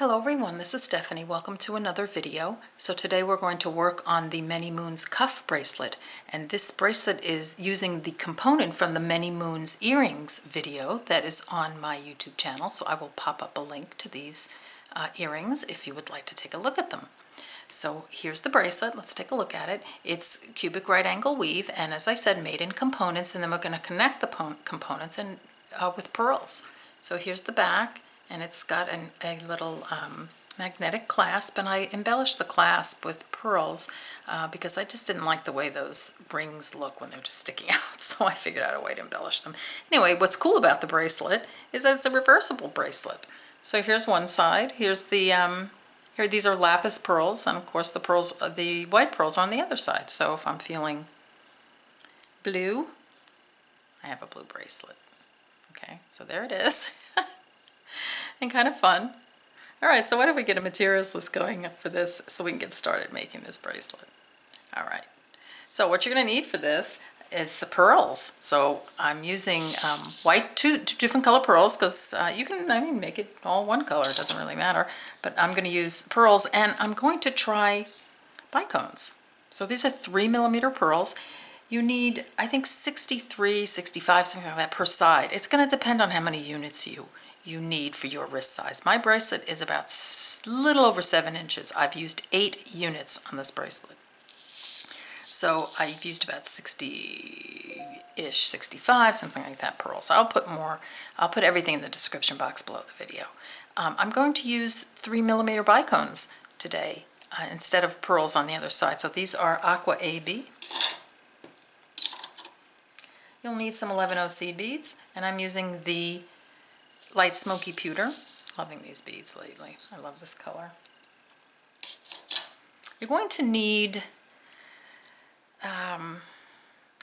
Hello everyone, this is Stephanie. Welcome to another video. So today we're going to work on the Many Moons cuff bracelet, and this bracelet is using the component from the Many Moons earrings video that is on my YouTube channel. So I will pop up a link to these earrings if you would like to take a look at them. So here's the bracelet. Let's take a look at it. It's cubic right angle weave, and as I said, made in components, and then we're going to connect the components and with pearls. So here's the back. And it's got a little magnetic clasp, and I embellished the clasp with pearls because I just didn't like the way those rings look when they're just sticking out, so I figured out a way to embellish them. Anyway, what's cool about the bracelet is that it's a reversible bracelet. So here's one side. Here's the these are Lapis pearls, and of course the white pearls are on the other side. So if I'm feeling blue, I have a blue bracelet. Okay, so there it is. And kind of fun. All right, so why don't we get a materials list going for this so we can get started making this bracelet. All right, so what you're going to need for this is pearls. So I'm using white, two different color pearls, because you can, make it all one color, it doesn't really matter. But I'm going to use pearls, and I'm going to try bicones. So these are 3mm pearls. You need, I think, 63, 65, something like that per side. It's going to depend on how many units you need for your wrist size. My bracelet is about a little over 7 inches. I've used 8 units on this bracelet. So I've used about 60-ish, 65, something like that pearls. So I'll put everything in the description box below the video. I'm going to use 3mm bicones today instead of pearls on the other side. So these are Aqua AB. You'll need some 11O seed beads, and I'm using the light Smoky Pewter. Loving these beads lately. I love this color. You're going to need, I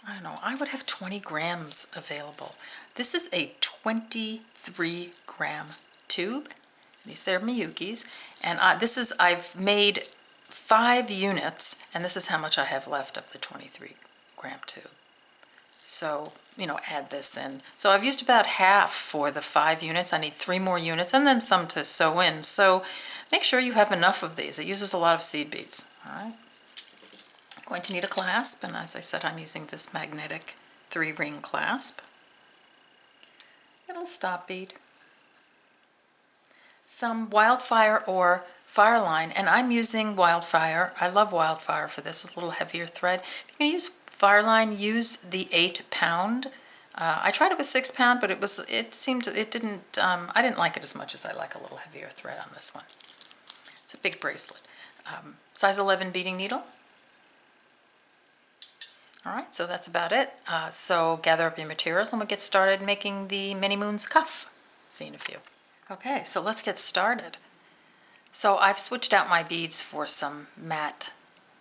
don't know, I would have 20 grams available. This is a 23-gram tube. These are Miyuki's. And I've made 5 units, and this is how much I have left of the 23-gram tube. So, add this in. So I've used about half for the 5 units. I need 3 more units and then some to sew in. So make sure you have enough of these. It uses a lot of seed beads. All right. I'm going to need a clasp, and as I said, I'm using this magnetic 3-ring clasp. Little stop bead. Some wildfire or fireline, and I'm using wildfire. I love wildfire for this. It's a little heavier thread. If you're going to use Fireline, use the 8-pound. I tried it with 6-pound, but I didn't like it as much as I like a little heavier thread on this one. It's a big bracelet. Size 11 beading needle. All right, so that's about it. So gather up your materials and we'll get started making the Many Moons cuff. See you in a few. Okay, so let's get started. So I've switched out my beads for some matte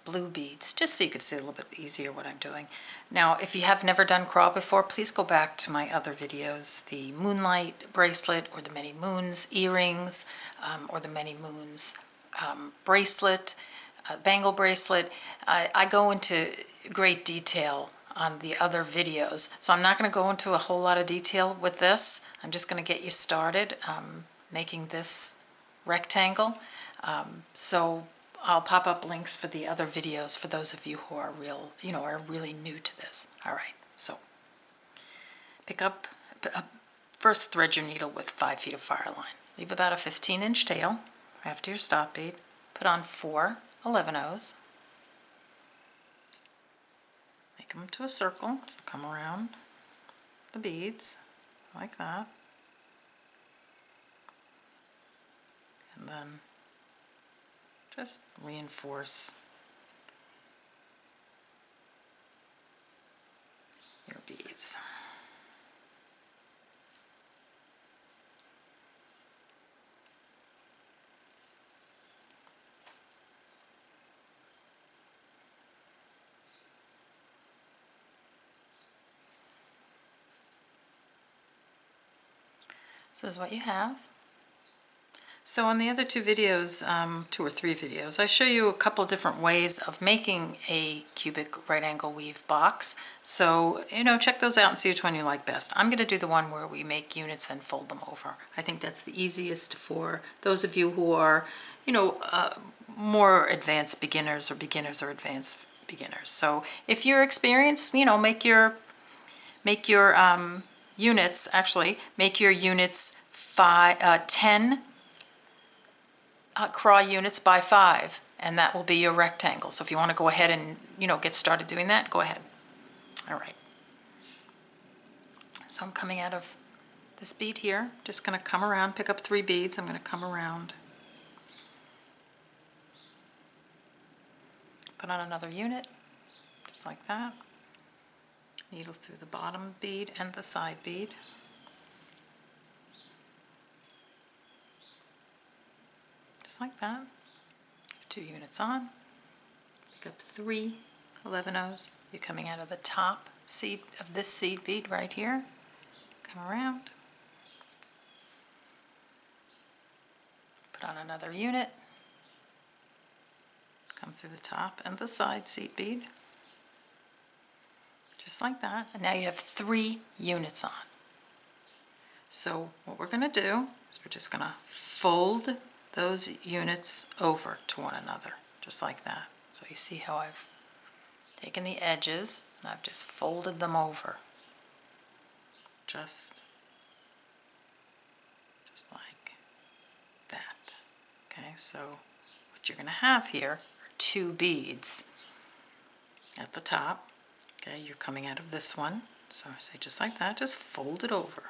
blue beads, just so you could see a little bit easier what I'm doing. Now, if you have never done crawl before, please go back to my other videos, the Moonlight bracelet, or the Many Moons earrings, or the Many Moons bracelet, bangle bracelet. I go into great detail on the other videos, so I'm not going to go into a whole lot of detail with this. I'm just going to get you started making this rectangle. So I'll pop up links for the other videos for those of you who are really new to this. All right, so pick up, first thread your needle with 5 feet of fire line. Leave about a 15-inch tail after your stop bead. Put on 4 11Os. Make them to a circle, so come around the beads like that. And then just reinforce your beads. This is what you have. So on the other two videos, 2 or 3 videos, I show you a couple different ways of making a cubic right angle weave box. So, check those out and see which one you like best. I'm going to do the one where we make units and fold them over. I think that's the easiest for those of you who are, more advanced beginners or advanced beginners. So if you're experienced, make your units, make your units 10 craw units by 5, and that will be your rectangle. So if you want to go ahead and get started doing that, go ahead. All right. So I'm coming out of this bead here, just going to come around, pick up 3 beads. I'm going to come around, put on another unit, just like that. Needle through the bottom bead and the side bead. Just like that. 2 units on. Pick up 3 11-ohs. You're coming out of the top seed of this seed bead right here. Come around. Put on another unit. Come through the top and the side seed bead. Just like that. And now you have 3 units on. So what we're going to do is we're just going to fold those units over to one another, just like that. So you see how I've taken the edges and I've just folded them over. Just like that. Okay, so what you're going to have here are 2 beads at the top. Okay, you're coming out of this one. So say just like that, just fold it over.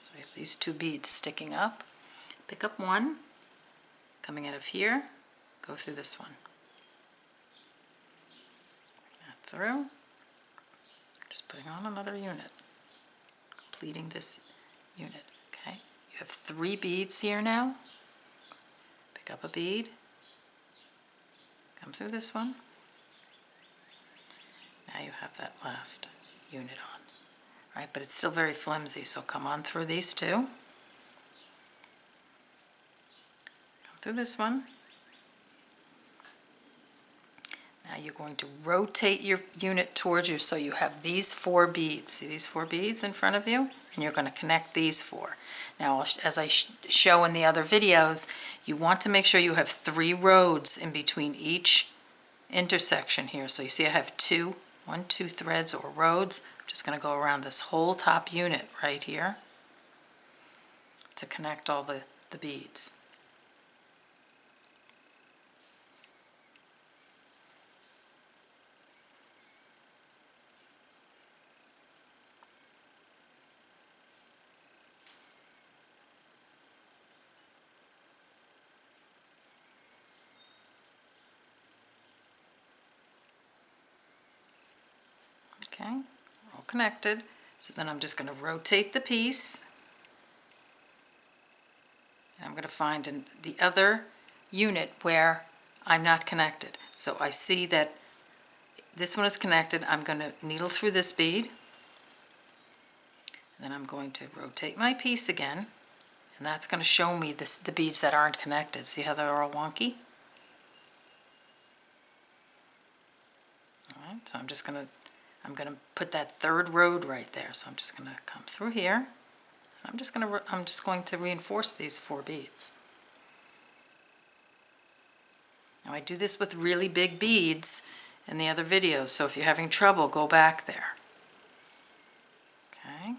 So you have these 2 beads sticking up. Pick up 1. Coming out of here, go through this one. Bring that through. Just putting on another unit. Completing this unit. Okay. You have 3 beads here now. Pick up a bead. Come through this one. Now you have that last unit on. All right, but it's still very flimsy, so come on through these 2. Through this one. Now you're going to rotate your unit towards you so you have these 4 beads. See these 4 beads in front of you? And you're going to connect these 4. Now, as I show in the other videos, you want to make sure you have 3 rows in between each intersection here. So you see I have 1, 2 threads or rows. I'm just going to go around this whole top unit right here to connect all the beads. Okay, all connected. So then I'm just going to rotate the piece. And I'm going to find the other unit where I'm not connected. So I see that this one is connected. I'm going to needle through this bead. And then I'm going to rotate my piece again. And that's going to show me the beads that aren't connected. See how they're all wonky? All right, so I'm going to put that 3rd row right there. So I'm just going to come through here. And I'm just going to reinforce these 4 beads. Now I do this with really big beads in the other videos, so if you're having trouble, go back there. Okay.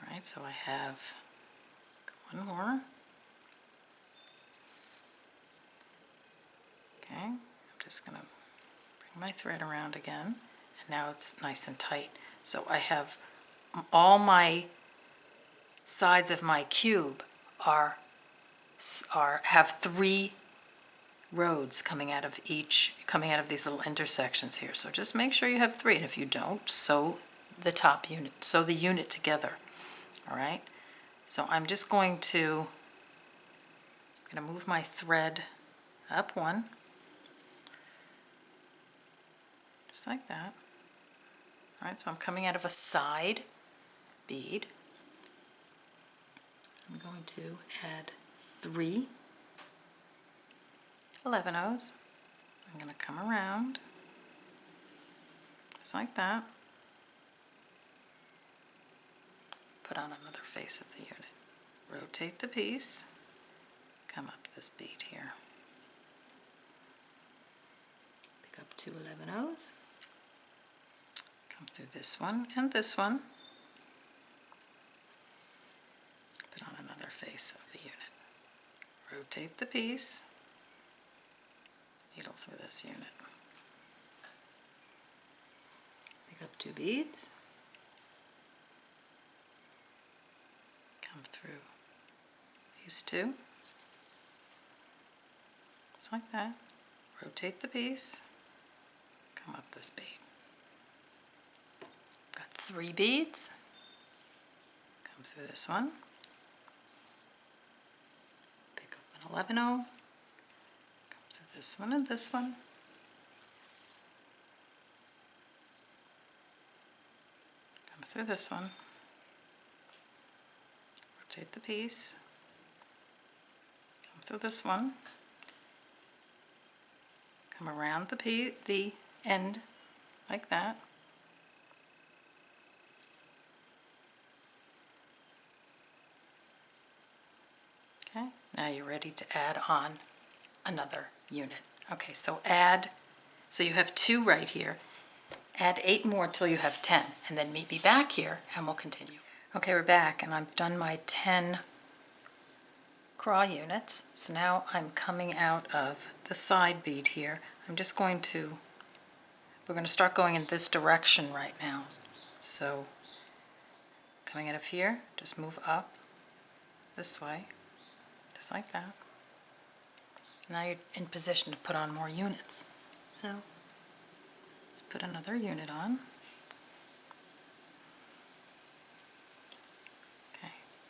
All right, so I have 1 more. Okay, I'm just going to bring my thread around again, and now it's nice and tight. So I have all my sides of my cube have 3 rows coming out of these little intersections here. So just make sure you have 3, and if you don't, sew the unit together. All right. So I'm just going to move my thread up 1. Just like that. All right, so I'm coming out of a side bead. going to add 3 11-ohs. I'm going to come around, just like that. Put on another face of the unit. Rotate the piece, come up this bead here. Pick up 2 11-ohs, come through this one and this one. Put on another face of the unit. Rotate the piece, needle through this unit. Pick up 2 beads, come through these 2, just like that. Rotate the piece, come up this bead. Got 3 beads, come through this one. Pick up an 11-oh, come through this one and this one. Come through this one. Rotate the piece, come through this one, come around the end like that. Okay, now you're ready to add on another unit. Okay, so you have 2 right here. Add 8 more till you have 10, and then meet me back here and we'll continue. Okay, we're back, and I've done my 10 craw units. So now I'm coming out of the side bead here. We're going to start going in this direction right now. So coming out of here, just move up this way, just like that. Now you're in position to put on more units. So let's put another unit on.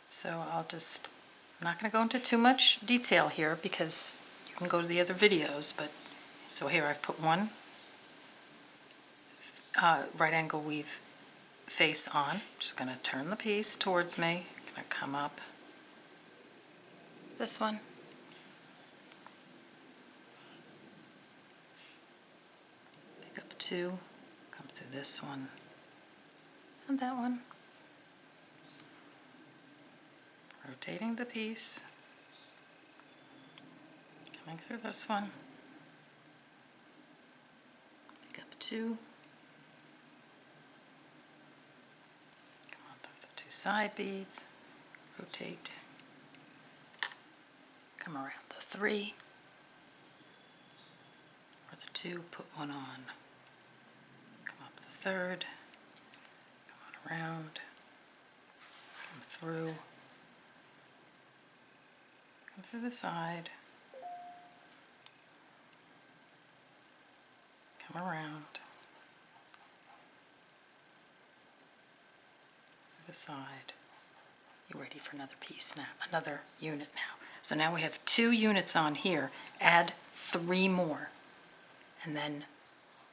So I'm not going to go into too much detail here because you can go to the other videos, but so here I've put 1 right angle weave face on. Just going to turn the piece towards me, going to come up this one, pick up 2, come through this one and that one. Rotating the piece, coming through this one, pick up 2, come on through the 2 side beads, rotate, come around the 3, or the 2, put 1 on, come up the 3rd, come on around, come through, through the side, come around, through the side. You're ready for another piece now, another unit now. So now we have 2 units on here. Add 3 more, and then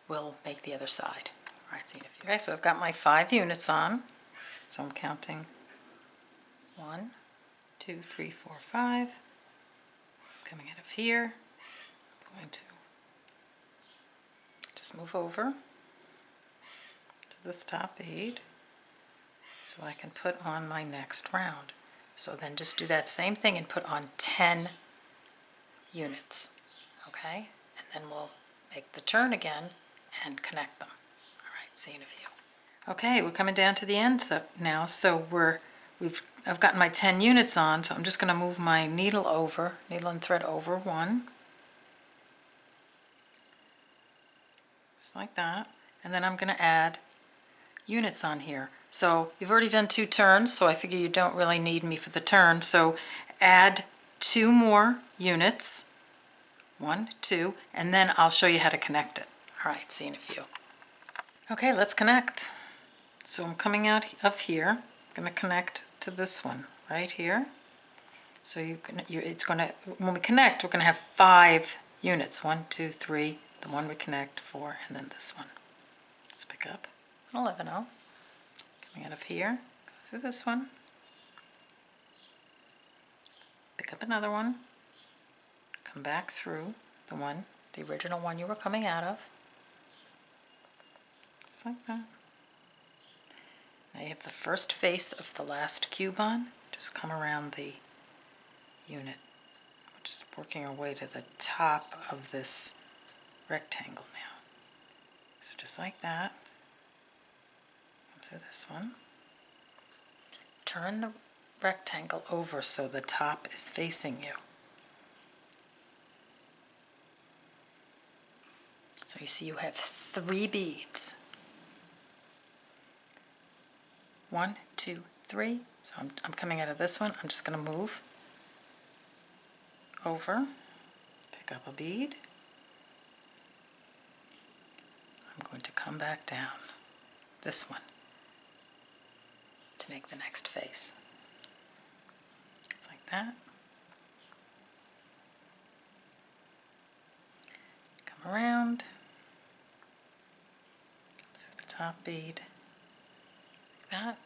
we'll make the other side. All right, see you in a few. Okay, so I've got my 5 units on. So I'm counting 1, 2, 3, 4, 5. Coming out of here, I'm going to just move over to this top bead so I can put on my next round. So then just do that same thing and put on 10 units, okay? And then we'll make the turn again and connect them. All right, see you in a few. Okay, we're coming down to the end now, so I've gotten my 10 units on, so I'm just going to move my needle and thread over 1. Just like that. And then I'm going to add units on here. So you've already done 2 turns, so I figure you don't really need me for the turn. So add 2 more units, 1, 2, and then I'll show you how to connect it. All right, see you in a few. Okay, let's connect. So I'm coming out of here. I'm going to connect to this one right here. So when we connect, we're going to have 5 units. 1, 2, 3, the one we connect, 4, and then this one. Let's pick up an 11-oh. Coming out of here, go through this one, pick up another one, come back through the original one you were coming out of, just like that. Now you have the first face of the last cube on, just come around the unit. We're just working our way to the top of this rectangle now. So just like that, come through this one. Turn the rectangle over so the top is facing you. So you see you have 3 beads. 1, 2, 3. So I'm coming out of this one. I'm just going to move over, pick up a bead. I'm going to come back down this one to make the next face. Just like that. Come around, through the top bead, like that.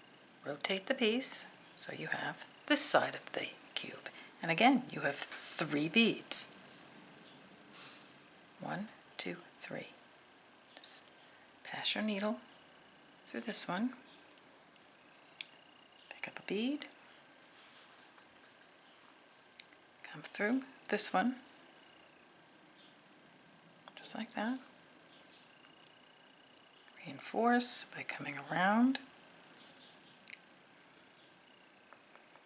Rotate the piece so you have this side of the cube. And again, you have 3 beads. 1, 2, 3. Just pass your needle through this one. Pick up a bead. Come through this one. Just like that. Reinforce by coming around.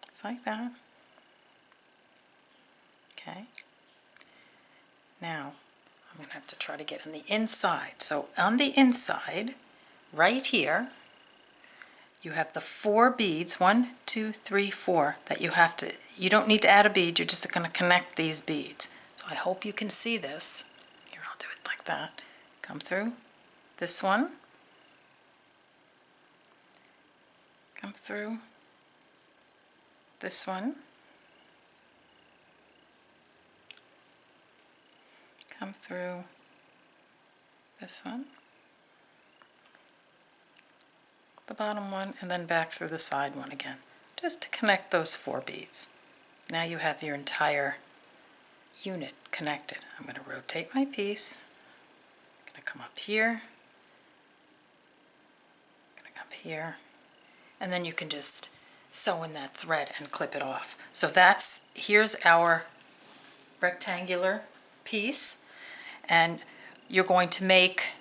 Just like that. Okay. Now, I'm going to have to try to get on the inside. So on the inside, right here, you have the 4 beads, 1, 2, 3, 4, that you don't need to add a bead, you're just going to connect these beads. So I hope you can see this. Here, I'll do it like that. Come through this one. Come through this one. Come through this one, the bottom one, and then back through the side one again, just to connect those 4 beads. Now you have your entire unit connected. I'm going to rotate my piece. I'm going to come up here. I'm going to come here. And then you can just sew in that thread and clip it off. So here's our rectangular piece. And you're going to make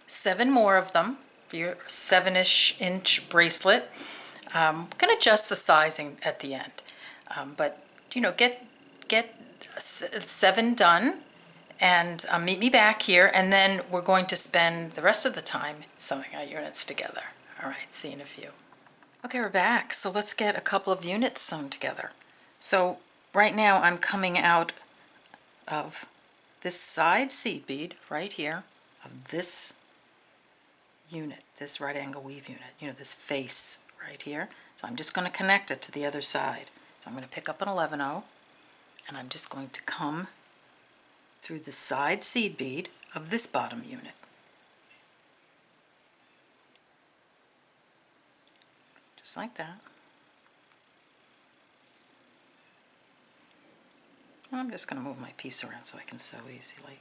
7 more of them for your 7-ish inch bracelet. I'm going to adjust the sizing at the end, but you know, get 7 done, and meet me back here, and then we're going to spend the rest of the time sewing our units together. All right, see you in a few. Okay, we're back. So let's get a couple of units sewn together. So right now I'm coming out of this side seed bead right here of this unit, this right angle weave unit, you know, this face right here. So I'm just going to connect it to the other side. So I'm going to pick up an 11-0, and I'm just going to come through the side seed bead of this bottom unit. Just like that. I'm just going to move my piece around so I can sew easily.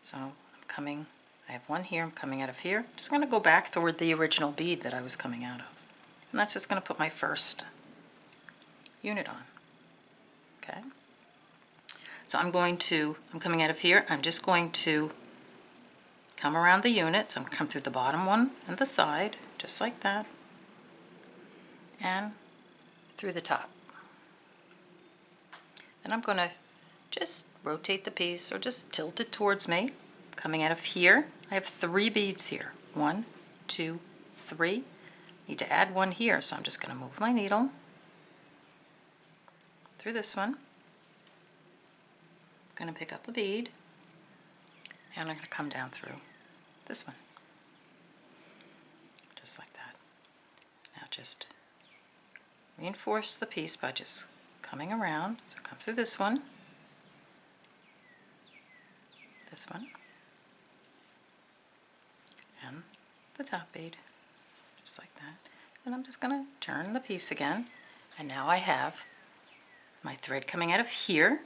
So I'm coming, I have one here, I'm coming out of here. Just going to go back toward the original bead that I was coming out of. And that's just going to put my first unit on. Okay. So I'm coming out of here, I'm just going to come around the unit. So I'm going to come through the bottom one and the side, just like that. And through the top. Then I'm going to just rotate the piece or just tilt it towards me. Coming out of here, I have 3 beads here. 1, 2, 3. Need to add 1 here, so I'm just going to move my needle through this one. I'm going to pick up a bead, and I'm going to come down through this one. Just like that. Now just reinforce the piece by just coming around. So come through this one, and the top bead, just like that. Then I'm just going to turn the piece again, and now I have my thread coming out of here.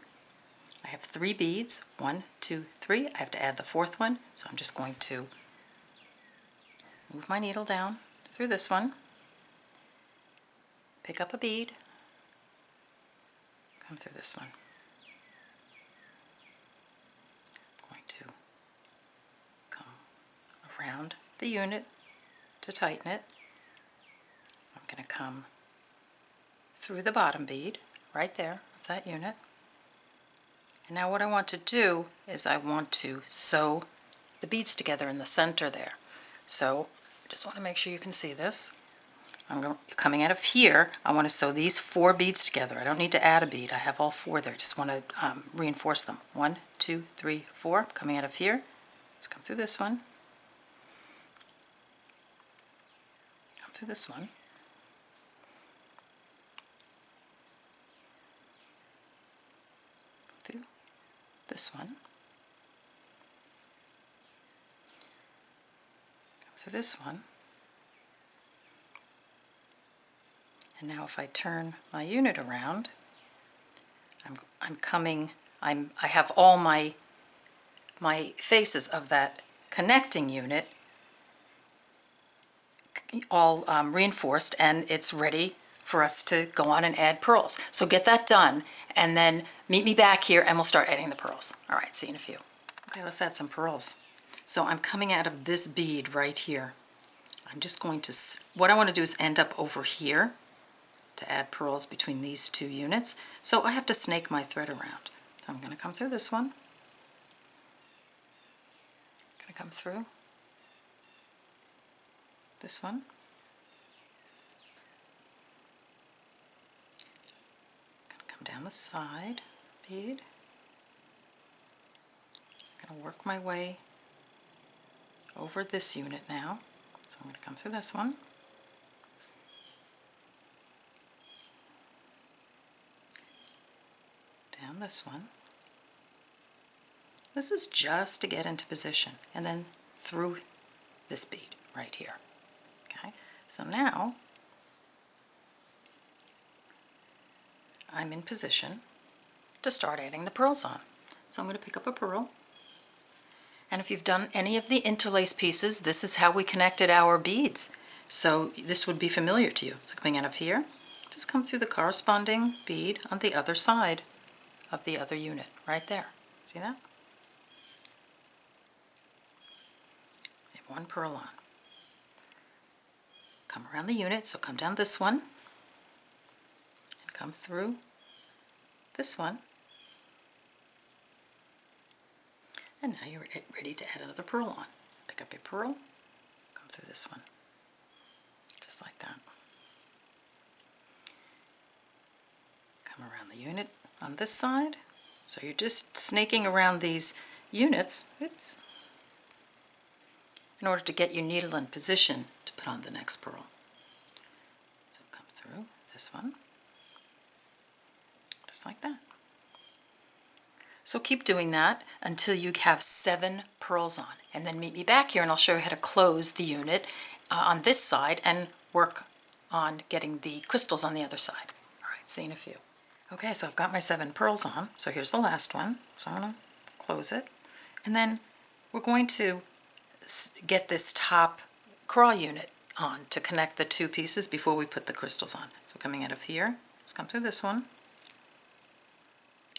I have 3 beads, 1, 2, 3. I have to add the 4th one, so I'm just going to move my needle down through this one, pick up a bead, come through this one. I'm going to come around the unit to tighten it. I'm going to come through the bottom bead right there of that unit. And now what I want to do is I want to sew the beads together in the center there. So I just want to make sure you can see this. Coming out of here, I want to sew these 4 beads together. I don't need to add a bead. I have all 4 there. Just want to reinforce them. 1, 2, 3, 4. Coming out of here, let's come through this one. Come through this one. Through this one. Come through this one. And now if I turn my unit around, I have all my faces of that connecting unit all reinforced, and it's ready for us to go on and add pearls. So get that done, and then meet me back here and we'll start adding the pearls. All right, see you in a few. Okay, let's add some pearls. So I'm coming out of this bead right here. I'm just going to, what I want to do is end up over here to add pearls between these 2 units. So I have to snake my thread around. So I'm going to come through this one. Going to come through this one. Going to come down the side bead. I'm going to work my way over this unit now. So I'm going to come through this one. Down this one. This is just to get into position, and then through this bead right here. Okay, so now I'm in position to start adding the pearls on. So I'm going to pick up a pearl, and if you've done any of the interlace pieces, this is how we connected our beads. So this would be familiar to you. So coming out of here, just come through the corresponding bead on the other side of the other unit, right there. See that? I have 1 pearl on. Come around the unit, so come down this one, and come through this one. And now you're ready to add another pearl on. Pick up a pearl, come through this one, just like that. Come around the unit on this side. So you're just snaking around these units, oops, in order to get your needle in position to put on the next pearl. So come through this one, just like that. So keep doing that until you have 7 pearls on, and then meet me back here and I'll show you how to close the unit on this side and work on getting the crystals on the other side. All right, see you in a few. Okay, so I've got my 7 pearls on, so here's the last one. So I'm going to close it, and then we're going to get this top crawl unit on to connect the 2 pieces before we put the crystals on. So coming out of here, let's come through this one,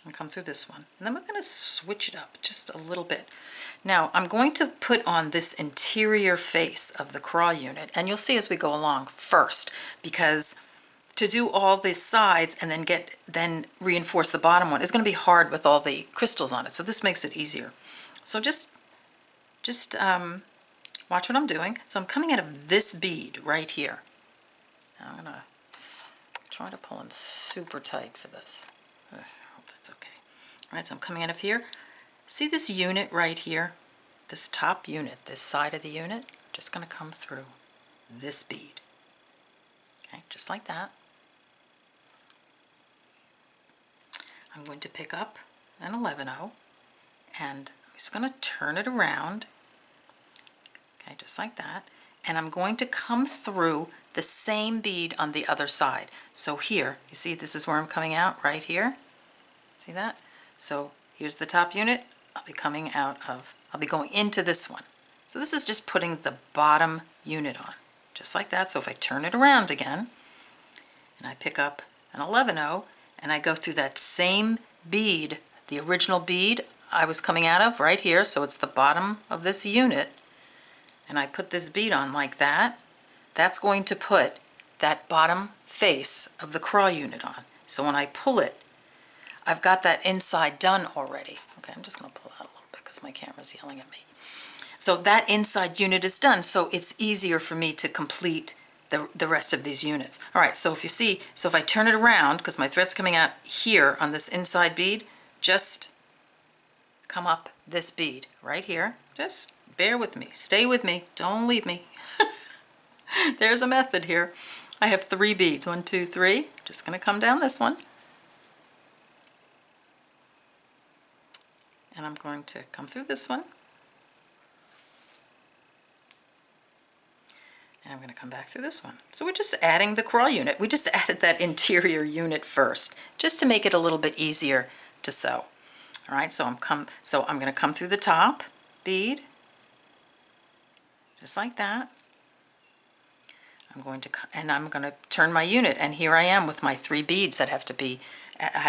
and come through this one. And then we're going to switch it up just a little bit. Now I'm going to put on this interior face of the crawl unit, and you'll see as we go along first, because to do all the sides and then reinforce the bottom one is going to be hard with all the crystals on it. So this makes it easier. So just watch what I'm doing. So I'm coming out of this bead right here. Now I'm going to try to pull in super tight for this. Ugh, I hope that's okay. All right, so I'm coming out of here. See this unit right here? This top unit, this side of the unit? Just going to come through this bead. Okay, just like that. I'm going to pick up an 11-0, and I'm just going to turn it around, okay, just like that, and I'm going to come through the same bead on the other side. So here, you see this is where I'm coming out, right here. See that? So here's the top unit. I'll be going into this one. So this is just putting the bottom unit on, just like that. So if I turn it around again, and I pick up an 11-0, and I go through that same bead, the original bead I was coming out of right here, so it's the bottom of this unit, and I put this bead on like that, that's going to put that bottom face of the craw unit on. So when I pull it, I've got that inside done already. Okay, I'm just going to pull out a little bit because my camera's yelling at me. So that inside unit is done, so it's easier for me to complete the rest of these units. All right, so if you see, so if I turn it around, because my thread's coming out here on this inside bead, just come up this bead right here. Just bear with me, stay with me, don't leave me. There's a method here. I have 3 beads, 1, 2, 3. Just going to come down this one. And I'm going to come through this one. And I'm going to come back through this one. So we're just adding the crawl unit. We just added that interior unit first, just to make it a little bit easier to sew. All right, so I'm going to come through the top bead, just like that. I'm going to turn my unit, and here I am with my 3 beads that I have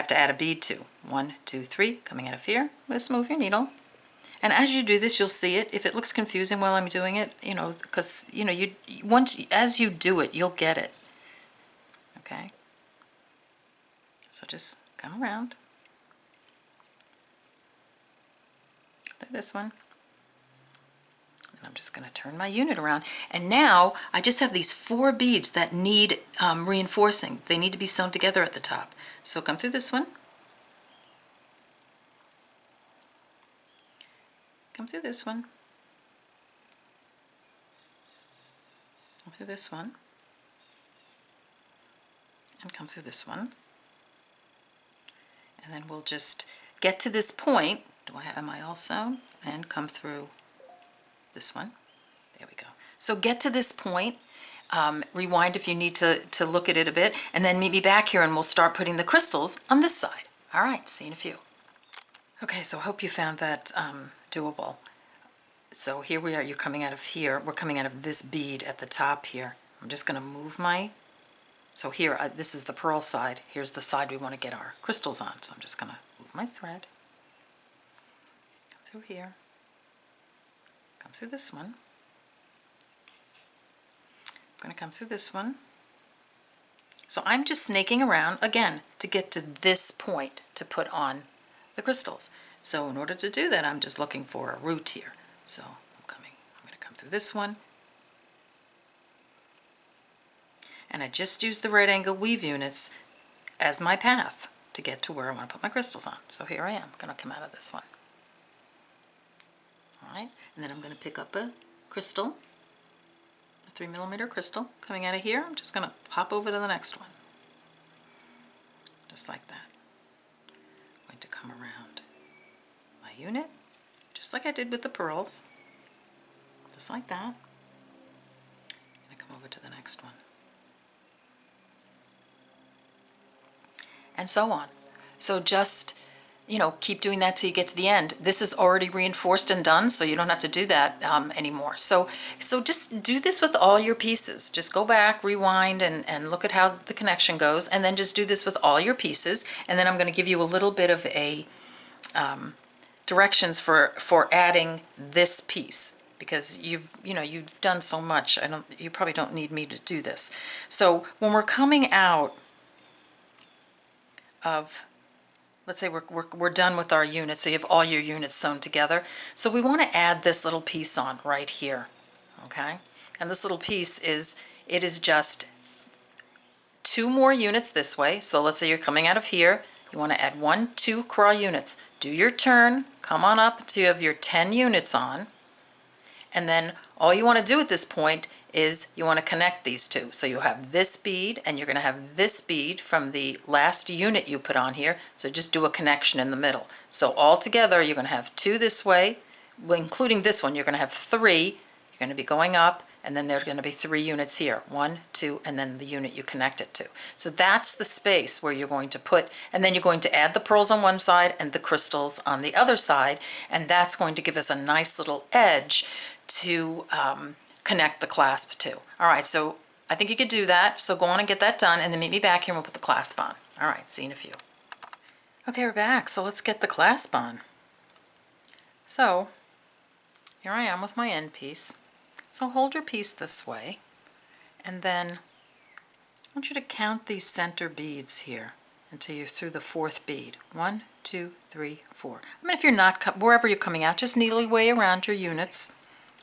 to add a bead to. 1, 2, 3, coming out of here. Just move your needle. And as you do this, you'll see it. If it looks confusing while I'm doing it, because as you do it, you'll get it. Okay? So just come around. Through this one. And I'm just going to turn my unit around. And now I just have these 4 beads that need reinforcing. They need to be sewn together at the top. So come through this one. Come through this one. Come through this one. And come through this one. And then we'll just get to this point. Am I all sewn? And come through this one. There we go. So get to this point. Rewind if you need to look at it a bit, and then meet me back here and we'll start putting the crystals on this side. All right, see you in a few. Okay, so I hope you found that doable. So here we are, you're coming out of here. We're coming out of this bead at the top here. I'm just going to move so here, this is the pearl side. Here's the side we want to get our crystals on. So I'm just going to move my thread. Come through here. Come through this one. I'm going to come through this one. So I'm just snaking around, again, to get to this point to put on the crystals. So in order to do that, I'm just looking for a root here. So I'm going to come through this one. And I just use the right angle weave units as my path to get to where I want to put my crystals on. So here I am, I'm going to come out of this one. All right, and then I'm going to pick up a crystal, a 3mm crystal coming out of here. I'm just going to pop over to the next one. Just like that. I'm going to come around my unit, just like I did with the pearls. Just like that. And I come over to the next one. And so on. So just, keep doing that till you get to the end. This is already reinforced and done, so you don't have to do that anymore. So just do this with all your pieces. Just go back, rewind, and look at how the connection goes, and then just do this with all your pieces. And then I'm going to give you a little bit of a directions for adding this piece, because you've done so much. You probably don't need me to do this. So when we're coming out of, let's say we're done with our units, so you have all your units sewn together. So we want to add this little piece on right here, okay? And this little piece is just 2 more units this way. So let's say you're coming out of here, you want to add 1, 2 crawl units. Do your turn, come on up until you have your 10 units on, and then all you want to do at this point is you want to connect these 2. So you'll have this bead, and you're going to have this bead from the last unit you put on here. So just do a connection in the middle. So all together, you're going to have 2 this way, well, including this one. You're going to have 3. You're going to be going up, and then there's going to be 3 units here, 1, 2, and then the unit you connect it to. So that's the space where you're going to put, and then you're going to add the pearls on one side and the crystals on the other side, and that's going to give us a nice little edge to connect the clasp to. All right, so I think you could do that, so go on and get that done, and then meet me back here and we'll put the clasp on. All right, see you in a few. Okay, we're back, so let's get the clasp on. So here I am with my end piece. So hold your piece this way, and then I want you to count these center beads here until you're through the 4th bead. 1, 2, 3, 4. I mean, if you're not, wherever you're coming out, just needle your way around your units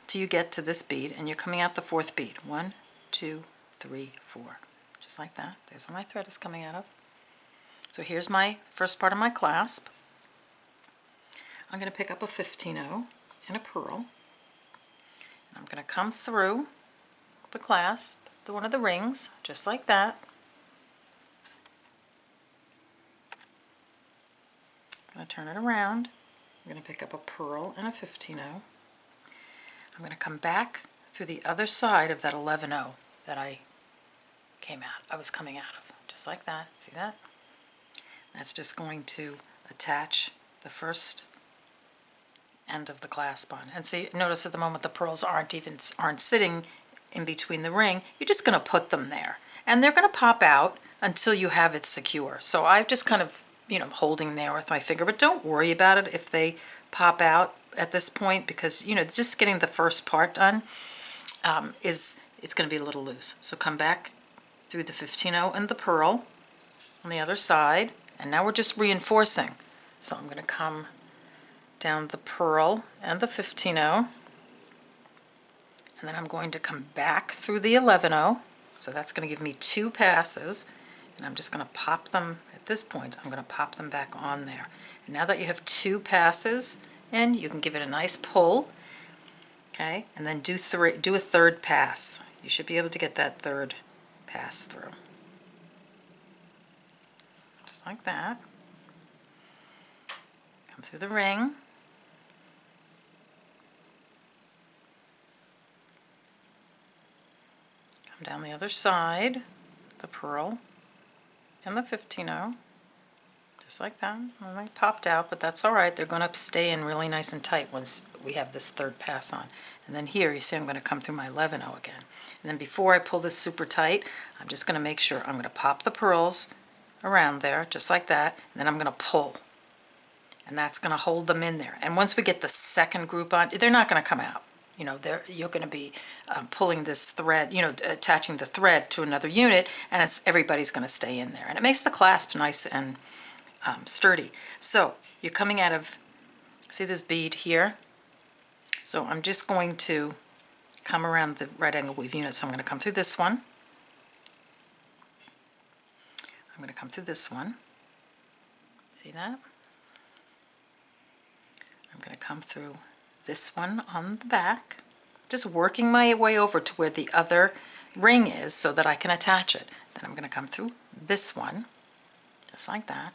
till you get to this bead, and you're coming out the 4th bead. 1, 2, 3, 4. Just like that. There's where my thread is coming out of. So here's my first part of my clasp. I'm going to pick up a 15-0 and a pearl. I'm going to come through the clasp, one of the rings, just like that. I'm going to turn it around. I'm going to pick up a pearl and a 15-0. I'm going to come back through the other side of that 11-0 that I was coming out of, just like that. See that? That's just going to attach the first end of the clasp on. And see, notice at the moment the pearls aren't sitting in between the ring. You're just going to put them there, and they're going to pop out until you have it secure. So I'm just kind of, holding there with my finger, but don't worry about it if they pop out at this point, because just getting the first part done it's going to be a little loose. So come back through the 15-0 and the pearl on the other side, and now we're just reinforcing. So I'm going to come down the pearl and the 15-0, and then I'm going to come back through the 11-0. So that's going to give me 2 passes, and I'm just going to pop them at this point. I'm going to pop them back on there. And now that you have 2 passes in, you can give it a nice pull, okay, and then do a 3rd pass. You should be able to get that 3rd pass through, just like that. Come through the ring. Down the other side, the pearl and the 15-0, just like that. Well, they popped out, but that's all right. They're going to stay in really nice and tight once we have this 3rd pass on. And then here, you see I'm going to come through my 11-0 again. And then before I pull this super tight, I'm just going to make sure I'm going to pop the pearls around there, just like that, and then I'm going to pull. And that's going to hold them in there. And once we get the 2nd group on, they're not going to come out. You're going to be pulling this thread, attaching the thread to another unit, and everybody's going to stay in there. And it makes the clasp nice and sturdy. So you're coming out of, see this bead here? So I'm just going to come around the right angle weave unit. So I'm going to come through this one. I'm going to come through this one. See that? I'm going to come through this one on the back, just working my way over to where the other ring is so that I can attach it. Then I'm going to come through this one, just like that,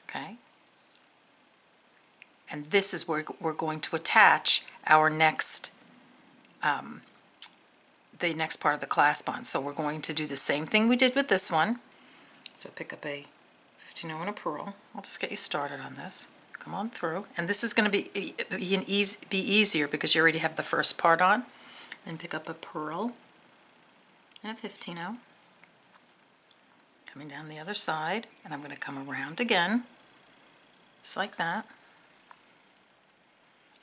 okay? And this is where we're going to attach our next, the next part of the clasp on. So we're going to do the same thing we did with this one. So pick up a 15-0 and a pearl. I'll just get you started on this. Come on through, and this is going to be easier because you already have the first part on. Then pick up a pearl and a 15-0, coming down the other side, and I'm going to come around again, just like that.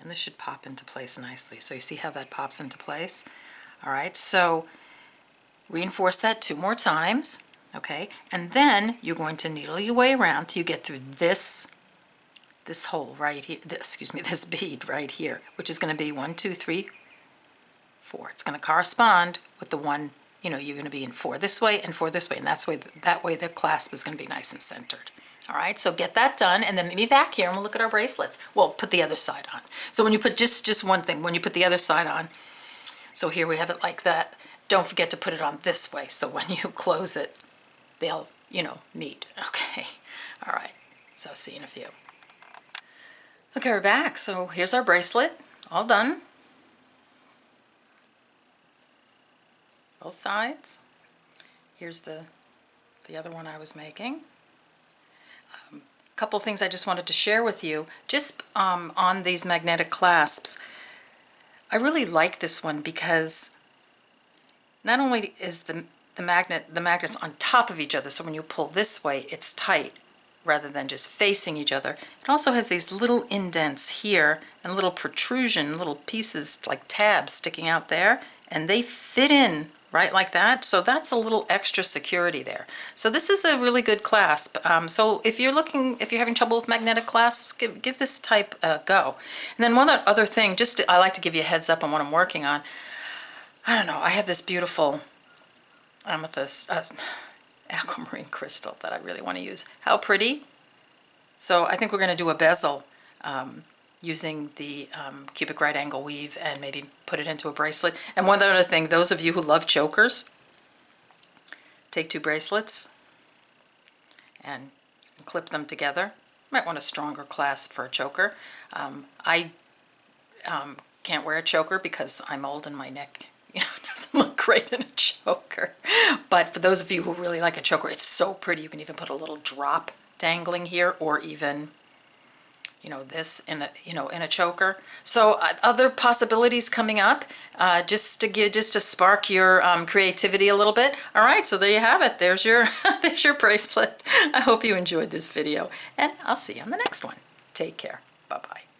And this should pop into place nicely. So you see how that pops into place? All right, so reinforce that 2 more times, okay? And then you're going to needle your way around till you get through this hole right here, this bead right here, which is going to be 1, 2, 3, 4. It's going to correspond with the one, you're going to be in 4 this way and 4 this way, and that way the clasp is going to be nice and centered. All right, so get that done, and then meet me back here and we'll look at our bracelets. Well, put the other side on. So when you put, just one thing, when you put the other side on, so here we have it like that, don't forget to put it on this way, so when you close it, they'll, meet. Okay, all right, so see you in a few. Okay, we're back. So here's our bracelet, all done. both sides. Here's the other one I was making. A couple things I just wanted to share with you, just on these magnetic clasps. I really like this one because not only is the magnets on top of each other, so when you pull this way, it's tight rather than just facing each other. It also has these little indents here and little protrusion, little pieces like tabs sticking out there, and they fit in right like that. So that's a little extra security there. So this is a really good clasp. So if you're having trouble with magnetic clasps, give this type a go. And then one other thing, I like to give you a heads up on what I'm working on. I don't know, I have this beautiful amethyst, aquamarine crystal that I really want to use. How pretty. So I think we're going to do a bezel using the cubic right angle weave and maybe put it into a bracelet. And one other thing, those of you who love chokers, take 2 bracelets and clip them together. You might want a stronger clasp for a choker. I can't wear a choker because I'm old and my neck doesn't look great in a choker. But for those of you who really like a choker, it's so pretty. You can even put a little drop dangling here, or even this in a choker. So other possibilities coming up, just to spark your creativity a little bit. All right, so there you have it. There's your there's your bracelet. I hope you enjoyed this video, and I'll see you on the next one. Take care. Bye-bye.